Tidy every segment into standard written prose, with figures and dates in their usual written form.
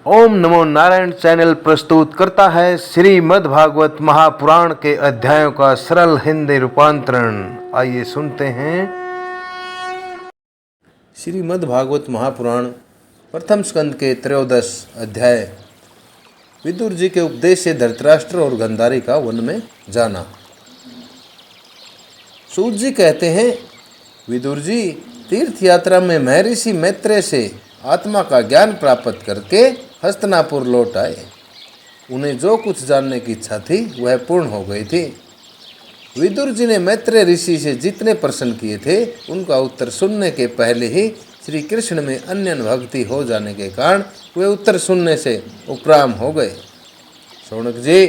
ओम नमो Narayan channel प्रस्तुत करता है श्रीमद् भागवत महापुराण के अध्यायों का सरल हिंदी रूपांतरण। आइए सुनते हैं। श्रीमद् भागवत महापुराण प्रथम स्कंद के त्रयोदश अध्याय। विदुर जी के उपदेश से धृतराष्ट्र और गांधारी का वन में जाना। सूत जी कहते हैं, विदुर जी तीर्थ यात्रा में महर्षि मैत्रेय से आत्मा का ज्ञान प्राप्त करके हस्तिनापुर लौट आए। उन्हें जो कुछ जानने की इच्छा थी वह पूर्ण हो गई थी। विदुर जी ने मैत्रेय ऋषि से जितने प्रश्न किए थे उनका उत्तर सुनने के पहले ही श्री कृष्ण में अन्य भक्ति हो जाने के कारण वे उत्तर सुनने से उपराम हो गए। शौनक जी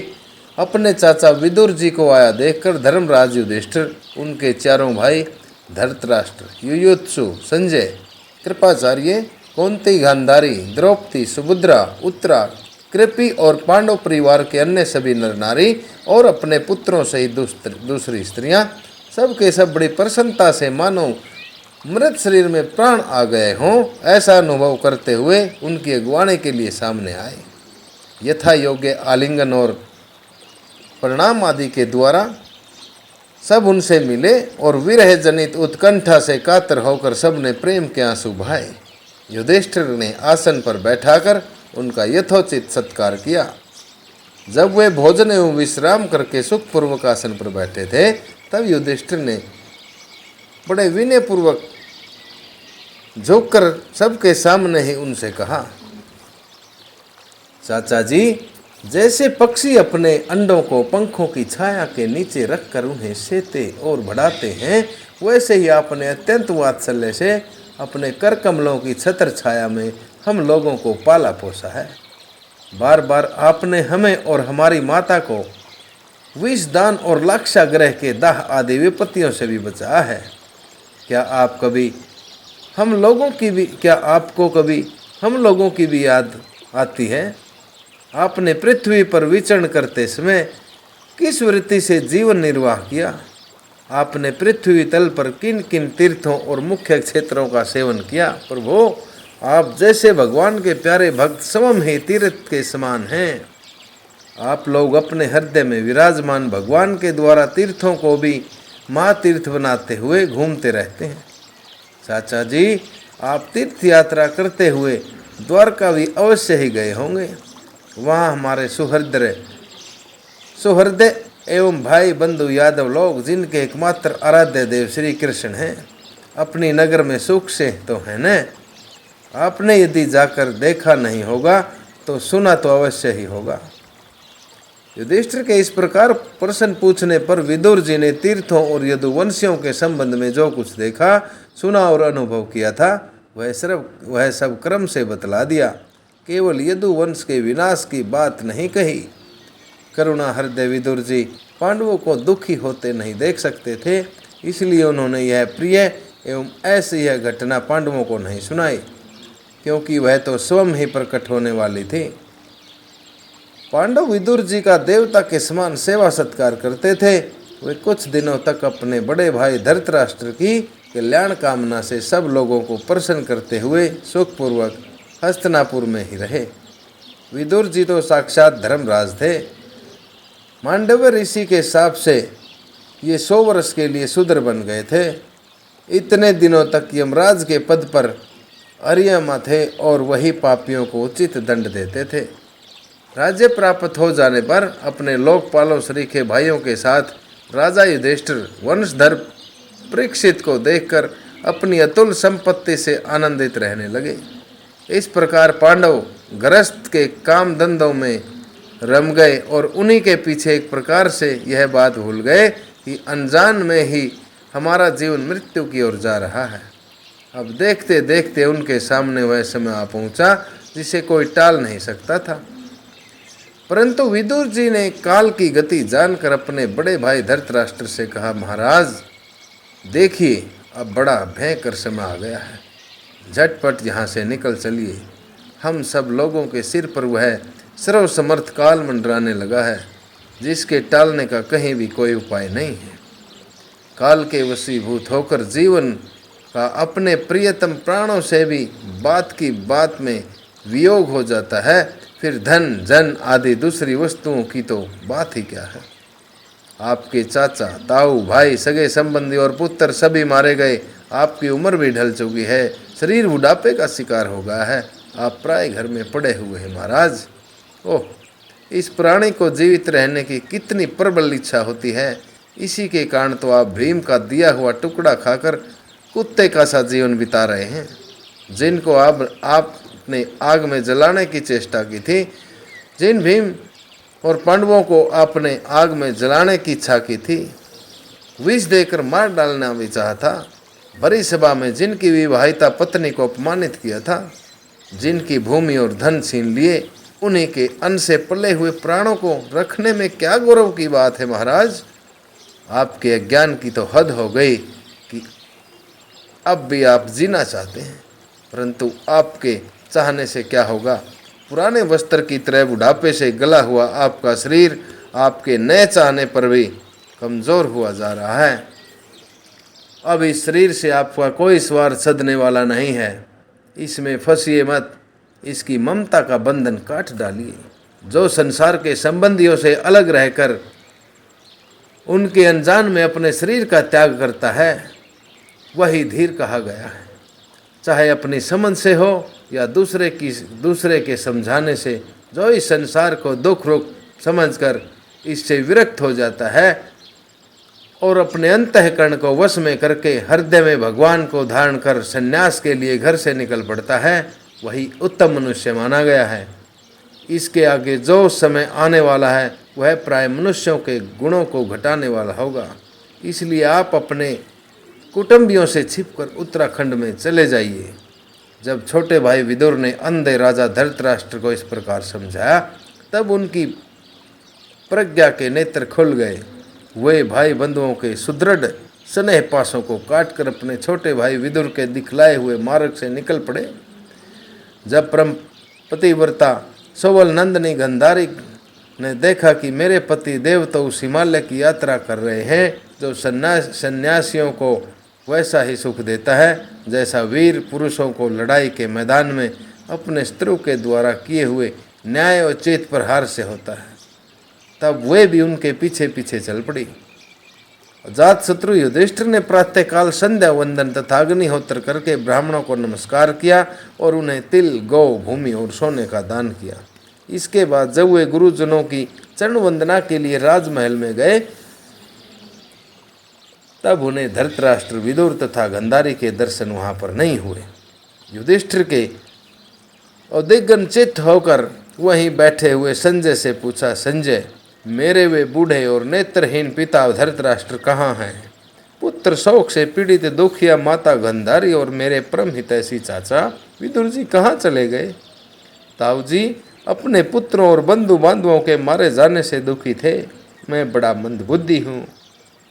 अपने चाचा विदुर जी को आया देखकर धर्मराज युधिष्ठिर, उनके चारों भाई धृतराष्ट्र, युयुत्सु, संजय, कृपाचार्य, कौंती, गांधारी, द्रौपदी, सुभद्रा, उत्तरा, कृपि और पांडव परिवार के अन्य सभी नर नारी और अपने पुत्रों सहित दूसरी स्त्रियां सब के सब बड़ी प्रसन्नता से मानो मृत शरीर में प्राण आ गए हों ऐसा अनुभव करते हुए उनकी अगुवाणी के लिए सामने आए। यथा योग्य आलिंगन और प्रणाम आदि के द्वारा सब उनसे मिले और विरह जनित उत्कंठा से कातर होकर सबने प्रेम के आंसू बहाए। युधिष्ठिर ने आसन पर बैठाकर उनका यथोचित सत्कार किया। जब वे भोजन एवं विश्राम करके सुखपूर्वक आसन पर बैठे थे तब युधिष्ठिर ने बड़े विनयपूर्वक झुककर सबके सामने ही उनसे कहा, चाचा जी, जैसे पक्षी अपने अंडों को पंखों की छाया के नीचे रखकर उन्हें सेते और बढ़ाते हैं, वैसे ही आपने अत्यंत वात्सल्य से अपने कर कमलों की छत्र छाया में हम लोगों को पाला पोसा है। बार बार आपने हमें और हमारी माता को विष दान और लाक्षागृह के दाह आदि विपत्तियों से भी बचाया है। क्या आपको कभी हम लोगों की भी याद आती है? आपने पृथ्वी पर विचरण करते समय किस वृत्ति से जीवन निर्वाह किया? आपने पृथ्वी तल पर किन किन तीर्थों और मुख्य क्षेत्रों का सेवन किया? प्रभु, आप जैसे भगवान के प्यारे भक्त समम ही तीर्थ के समान हैं। आप लोग अपने हृदय में विराजमान भगवान के द्वारा तीर्थों को भी महातीर्थ बनाते हुए घूमते रहते हैं। चाचा जी, आप तीर्थ यात्रा करते हुए द्वारका भी अवश्य ही गए होंगे। वहाँ हमारे सुहृदय एवं भाई बंधु यादव लोग, जिनके एकमात्र आराध्य देव श्री कृष्ण हैं, अपनी नगर में सुख से तो है न? आपने यदि जाकर देखा नहीं होगा तो सुना तो अवश्य ही होगा। युधिष्ठिर के इस प्रकार प्रश्न पूछने पर विदुर जी ने तीर्थों और यदुवंशियों के संबंध में जो कुछ देखा, सुना और अनुभव किया था वह सब क्रम से बतला दिया। केवल यदुवंश के विनाश की बात नहीं कही। करुणा हृदय विदुर जी पांडवों को दुखी होते नहीं देख सकते थे, इसलिए उन्होंने यह प्रिय एवं ऐसी यह घटना पांडवों को नहीं सुनाई, क्योंकि वह तो स्वयं ही प्रकट होने वाली थी। पांडव विदुर जी का देवता के समान सेवा सत्कार करते थे। वे कुछ दिनों तक अपने बड़े भाई धृतराष्ट्र की कल्याण कामना से सब लोगों को प्रसन्न करते हुए सुखपूर्वक हस्तिनापुर में ही रहे। विदुर जी तो साक्षात धर्मराज थे। मांडव्य ऋषि के शाप से ये 100 वर्ष के लिए शूद्र बन गए थे। इतने दिनों तक यमराज के पद पर अर्यमा थे और वही पापियों को उचित दंड देते थे। राज्य प्राप्त हो जाने पर अपने लोकपालों सरीखे भाइयों के साथ राजा युधिष्ठिर वंशधर परीक्षित को देखकर अपनी अतुल संपत्ति से आनंदित रहने लगे। इस प्रकार पांडव गृहस्थ के काम धंधों में रम गए और उन्हीं के पीछे एक प्रकार से यह बात भूल गए कि अनजान में ही हमारा जीवन मृत्यु की ओर जा रहा है। अब देखते देखते उनके सामने वह समय आ पहुंचा जिसे कोई टाल नहीं सकता था। परंतु विदुर जी ने काल की गति जानकर अपने बड़े भाई धृतराष्ट्र से कहा, महाराज देखिए, अब बड़ा भयंकर समय आ गया है। झटपट यहाँ से निकल चलिए। हम सब लोगों के सिर पर वह सर्वसमर्थ काल मंडराने लगा है, जिसके टालने का कहीं भी कोई उपाय नहीं है। काल के वशीभूत होकर जीवन का अपने प्रियतम प्राणों से भी बात की बात में वियोग हो जाता है, फिर धन जन आदि दूसरी वस्तुओं की तो बात ही क्या है। आपके चाचा, ताऊ, भाई, सगे संबंधी और पुत्र सभी मारे गए। आपकी उम्र भी ढल चुकी है, शरीर बुढ़ापे का शिकार हो गया है। आप प्राय घर में पड़े हुए हैं महाराज। ओह, इस प्राणी को जीवित रहने की कितनी प्रबल इच्छा होती है। इसी के कारण तो आप भीम का दिया हुआ टुकड़ा खाकर कुत्ते का सा जीवन बिता रहे हैं। जिनको आपने आग में जलाने की चेष्टा की थी, जिन भीम और पांडवों को आपने आग में जलाने की इच्छा की थी, विष देकर मार डालना भी चाहा था, भरी सभा में जिनकी विवाहिता पत्नी को अपमानित किया था, जिनकी भूमि और धन छीन लिए, उन्हीं के अन्न से पले हुए प्राणों को रखने में क्या गौरव की बात है महाराज। आपके अज्ञान की तो हद हो गई कि अब भी आप जीना चाहते हैं, परंतु आपके चाहने से क्या होगा। पुराने वस्त्र की तरह बुढ़ापे से गला हुआ आपका शरीर आपके नए चाहने पर भी कमज़ोर हुआ जा रहा है। अब इस शरीर से आपका कोई स्वार्थ सधने वाला नहीं है। इसमें फंसिए मत, इसकी ममता का बंधन काट डालिए। जो संसार के संबंधियों से अलग रहकर उनके अनजान में अपने शरीर का त्याग करता है, वही धीर कहा गया है। चाहे अपनी समझ से हो या दूसरे के समझाने से, जो इस संसार को दुख रूप समझकर इससे विरक्त हो जाता है और अपने अंतःकरण को वश में करके हृदय में भगवान को धारण कर संन्यास के लिए घर से निकल पड़ता है, वही उत्तम मनुष्य माना गया है। इसके आगे जो समय आने वाला है वह प्राय मनुष्यों के गुणों को घटाने वाला होगा। इसलिए आप अपने कुटुंबियों से छिपकर उत्तराखंड में चले जाइए। जब छोटे भाई विदुर ने अंधे राजा धृतराष्ट्र को इस प्रकार समझाया, तब उनकी प्रज्ञा के नेत्र खुल गए। वे भाई बंधुओं के सुदृढ़ स्नेह पासों को काटकर अपने छोटे भाई विदुर के दिखलाए हुए मार्ग से निकल पड़े। जब परम पतिव्रता सोवल नंदनी गंधारी ने देखा कि मेरे पति देव तो उस हिमालय की यात्रा कर रहे हैं जो सन्यासियों को वैसा ही सुख देता है जैसा वीर पुरुषों को लड़ाई के मैदान में अपने अस्त्रों के द्वारा किए हुए न्याय और चेत प्रहार से होता है, तब वे भी उनके पीछे पीछे चल पड़ी। जात शत्रु युधिष्ठिर ने प्रातःकाल संध्या वंदन तथा अग्निहोत्र करके ब्राह्मणों को नमस्कार किया और उन्हें तिल, गौ, भूमि और सोने का दान किया। इसके बाद जब वे गुरुजनों की चरण वंदना के लिए राजमहल में गए, तब उन्हें धृतराष्ट्र, विदुर तथा गंधारी के दर्शन वहां पर नहीं हुए। युधिष्ठिर के उद्विग्न चित्त होकर वहीं बैठे हुए संजय से पूछा, संजय, मेरे वे बूढ़े और नेत्रहीन पिता धृतराष्ट्र कहाँ हैं? पुत्र शोक से पीड़ित दुखिया माता गंधारी और मेरे परम हितैषी चाचा विदुर जी कहाँ चले गए? ताऊ जी अपने पुत्रों और बंधु बांधवों के मारे जाने से दुखी थे। मैं बड़ा मंदबुद्धि हूँ,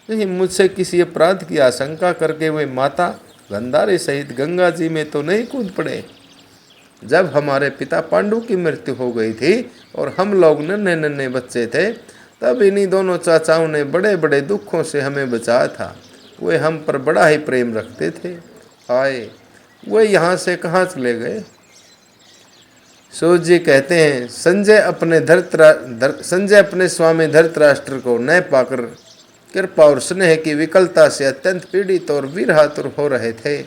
लेकिन मुझसे किसी अपराध की आशंका करके वे माता गंधारी सहित गंगा जी में तो नहीं कूद पड़े। जब हमारे पिता पांडु की मृत्यु हो गई थी और हम लोग नन्हे नन्हे बच्चे थे, तब इन्हीं दोनों चाचाओं ने बड़े बड़े दुखों से हमें बचाया था। वे हम पर बड़ा ही प्रेम रखते थे। आए, वे यहाँ से कहाँ चले गए? सूत जी कहते हैं, संजय अपने स्वामी धृतराष्ट्र को न पाकर कृपा और स्नेह की विकलता से अत्यंत पीड़ित और विरहातुर हो रहे थे।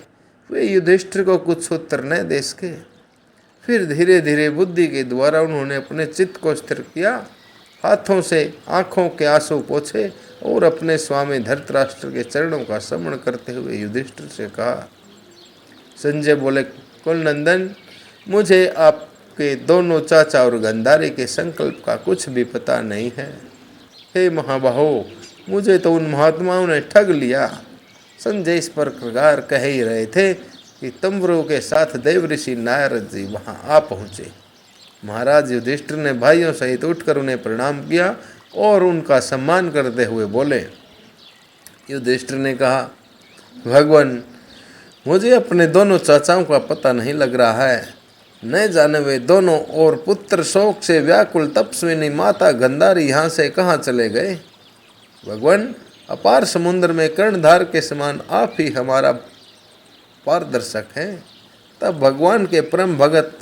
वे युधिष्ठिर को कुछ उत्तर न दे सके। फिर धीरे धीरे बुद्धि के द्वारा उन्होंने अपने चित्त को स्थिर किया, हाथों से आंखों के आंसू पोंछे और अपने स्वामी धृतराष्ट्र के चरणों का स्मरण करते हुए युधिष्ठिर से कहा। संजय बोले, कुलनंदन, मुझे आपके दोनों चाचा और गंधारी के संकल्प का कुछ भी पता नहीं है। हे महाबाहो, मुझे तो उन महात्माओं ने ठग लिया। संजय इस प्रकार कह ही रहे थे कि तंबरू के साथ देव ऋषि नारद जी वहां आ पहुँचे। महाराज युधिष्ठिर ने भाइयों सहित उठकर उन्हें प्रणाम किया और उनका सम्मान करते हुए बोले। युधिष्ठिर ने कहा, भगवान, मुझे अपने दोनों चाचाओं का पता नहीं लग रहा है। न जाने वे दोनों और पुत्र शोक से व्याकुल तपस्विनी माता गंधारी यहाँ से कहाँ चले गए। भगवान, अपार समुद्र में कर्णधार के समान आप ही हमारा पारदर्शक हैं। तब भगवान के परम भगत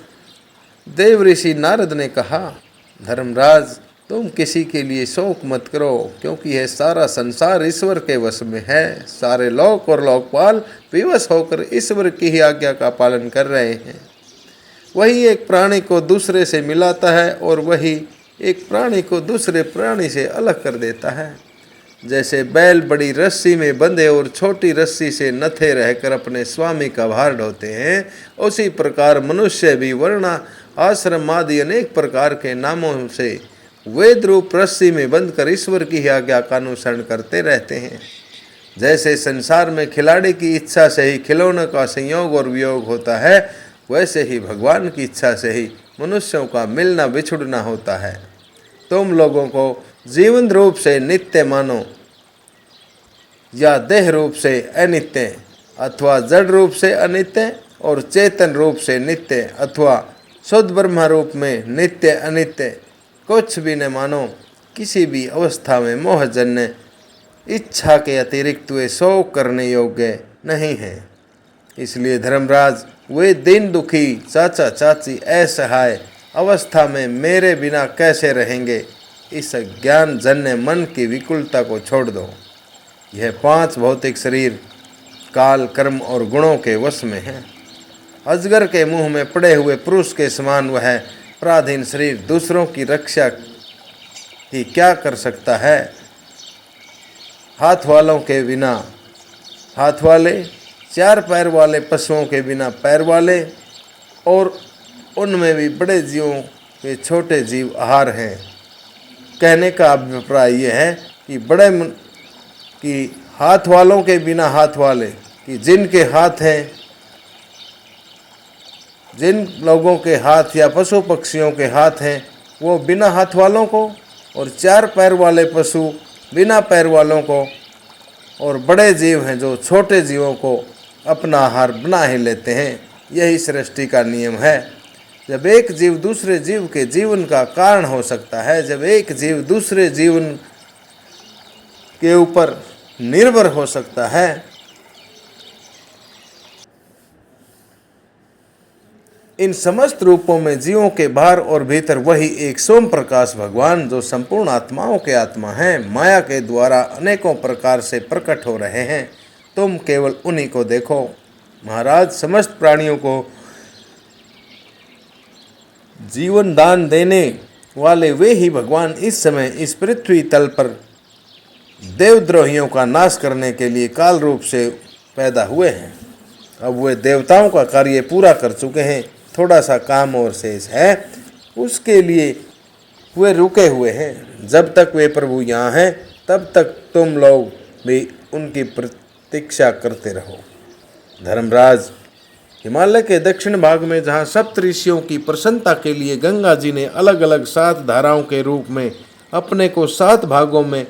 देव ऋषि नारद ने कहा, धर्मराज, तुम किसी के लिए शोक मत करो, क्योंकि यह सारा संसार ईश्वर के वश में है। सारे लोक और लोकपाल विवश होकर ईश्वर की ही आज्ञा का पालन कर रहे हैं। वही एक प्राणी को दूसरे से मिलाता है और वही एक प्राणी को दूसरे प्राणी से अलग कर देता है। जैसे बैल बड़ी रस्सी में बंधे और छोटी रस्सी से नथे रहकर अपने स्वामी का भार ढोते हैं, उसी प्रकार मनुष्य भी वर्ण आश्रम आदि अनेक प्रकार के नामों से वेद रूप रस्सी में बंधकर ईश्वर की आज्ञा का अनुसरण करते रहते हैं। जैसे संसार में खिलाड़ी की इच्छा से ही खिलौनों का संयोग और वियोग होता है, वैसे ही भगवान की इच्छा से ही मनुष्यों का मिलना बिछुड़ना होता है। तुम लोगों को जीवन रूप से नित्य मानो या देह रूप से अनित्य, अथवा जड़ रूप से अनित्य और चेतन रूप से नित्य, अथवा शुद्ध ब्रह्म रूप में नित्य अनित्य, कुछ भी न मानो। किसी भी अवस्था में मोहजन्य इच्छा के अतिरिक्त वे शोक करने योग्य नहीं हैं। इसलिए धर्मराज, वे दीन दुखी चाचा चाची असहाय अवस्था में मेरे बिना कैसे रहेंगे? इस ज्ञान जन्य मन की विकुलता को छोड़ दो। यह 5 भौतिक शरीर काल, कर्म और गुणों के वश में है। अजगर के मुंह में पड़े हुए पुरुष के समान वह पराधीन शरीर दूसरों की रक्षा ही क्या कर सकता है? हाथ वालों के बिना हाथ वाले, 4 पैर वाले पशुओं के बिना पैर वाले, और उनमें भी बड़े जीवों के छोटे जीव आहार हैं। कहने का अभिप्राय यह है कि हाथ वालों के बिना हाथ वाले, कि जिनके हाथ हैं, जिन लोगों के हाथ या पशु पक्षियों के हाथ हैं, वो बिना हाथ वालों को, और 4 पैर वाले पशु बिना पैर वालों को, और बड़े जीव हैं जो छोटे जीवों को अपना आहार बना ही लेते हैं। यही सृष्टि का नियम है। जब एक जीव दूसरे जीव के जीवन का कारण हो सकता है, जब एक जीव दूसरे जीवन के ऊपर निर्भर हो सकता है, इन समस्त रूपों में जीवों के बाहर और भीतर वही एक सोम प्रकाश भगवान, जो संपूर्ण आत्माओं के आत्मा हैं, माया के द्वारा अनेकों प्रकार से प्रकट हो रहे हैं। तुम केवल उन्हीं को देखो। महाराज, समस्त प्राणियों को जीवन दान देने वाले वे ही भगवान इस समय इस पृथ्वी तल पर देवद्रोहियों का नाश करने के लिए काल रूप से पैदा हुए हैं। अब वे देवताओं का कार्य पूरा कर चुके हैं। थोड़ा सा काम और शेष है, उसके लिए वे रुके हुए हैं। जब तक वे प्रभु यहाँ हैं, तब तक तुम लोग भी उनकी प्रतीक्षा करते रहो। धर्मराज, हिमालय के दक्षिण भाग में जहाँ सप्त ऋषियों की प्रसन्नता के लिए गंगा जी ने अलग अलग 7 धाराओं के रूप में अपने को 7 भागों में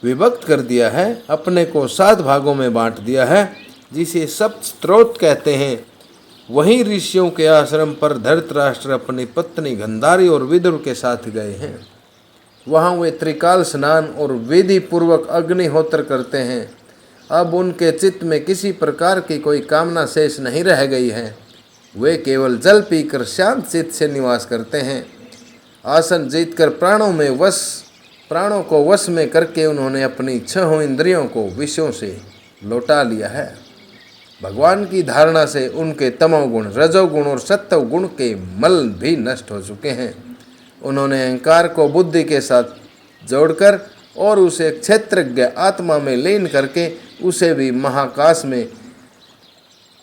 विभक्त कर दिया है, अपने को 7 भागों में बांट दिया है, जिसे सप्त स्त्रोत कहते हैं, वहीं ऋषियों के आश्रम पर धृतराष्ट्र अपनी पत्नी गंधारी और विदुर के साथ गए हैं। वहाँ वे त्रिकाल स्नान और विधि पूर्वक अग्निहोत्र करते हैं। अब उनके चित्त में किसी प्रकार की कोई कामना शेष नहीं रह गई है। वे केवल जल पीकर शांत चित्त से निवास करते हैं। आसन जीतकर प्राणों को वश में करके उन्होंने अपनी 6 इंद्रियों को विषयों से लौटा लिया है। भगवान की धारणा से उनके तमोगुण, रजोगुण और सत्वगुण के मल भी नष्ट हो चुके हैं। उन्होंने अहंकार को बुद्धि के साथ जोड़कर और उसे क्षेत्रज्ञ आत्मा में लीन करके उसे भी महाकाश में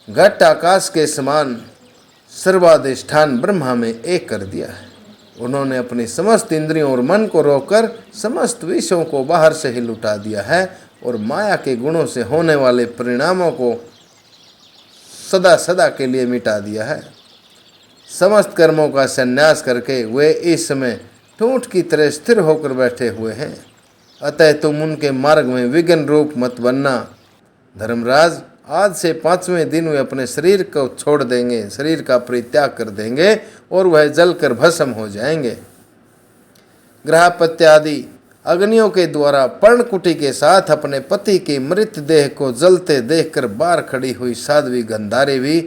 घट आकाश के समान सर्वाधिष्ठान ब्रह्मा में एक कर दिया है। उन्होंने अपनी समस्त इंद्रियों और मन को रोककर समस्त विषयों को बाहर से ही लुटा दिया है और माया के गुणों से होने वाले परिणामों को सदा सदा के लिए मिटा दिया है। समस्त कर्मों का संन्यास करके वे इस समय ठूंठ की तरह स्थिर होकर बैठे हुए हैं। अतः तुम उनके मार्ग में विघ्न रूप मत बनना। धर्मराज, आज से 5वें दिन वे अपने शरीर को छोड़ देंगे, शरीर का परित्याग कर देंगे और वह जलकर भस्म हो जाएंगे। ग्रहपत्य आदि अग्नियों के द्वारा पर्णकुटी के साथ अपने पति के मृत देह को जलते देखकर बाहर खड़ी हुई साध्वी गंधारी भी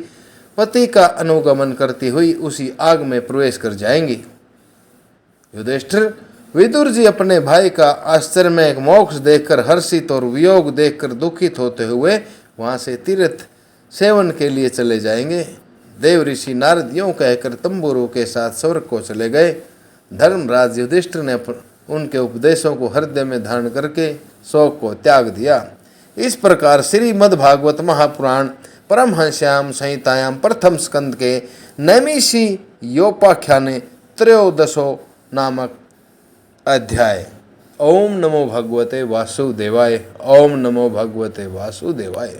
पति का अनुगमन करती हुई उसी आग में प्रवेश कर जाएंगी। युधिष्ठिर, विदुर जी अपने भाई का आश्चर्यमय मोक्ष देखकर हर्षित और वियोग देखकर दुखित होते हुए वहां से तीर्थ सेवन के लिए चले जाएंगे। देव ऋषि नारद यूं कहकर तंबूरों के साथ स्वर्ग को चले गए। धर्मराज युधिष्ठिर ने उनके उपदेशों को हृदय में धारण करके शोक को त्याग दिया। इस प्रकार श्रीमद्भागवत महापुराण परमहंस्याम संहितायाम प्रथम स्कंद के नैमिषी योपाख्याने त्रयोदशो नामक अध्याय। ओम नमो भगवते वासुदेवाय। ओम नमो भगवते वासुदेवाय।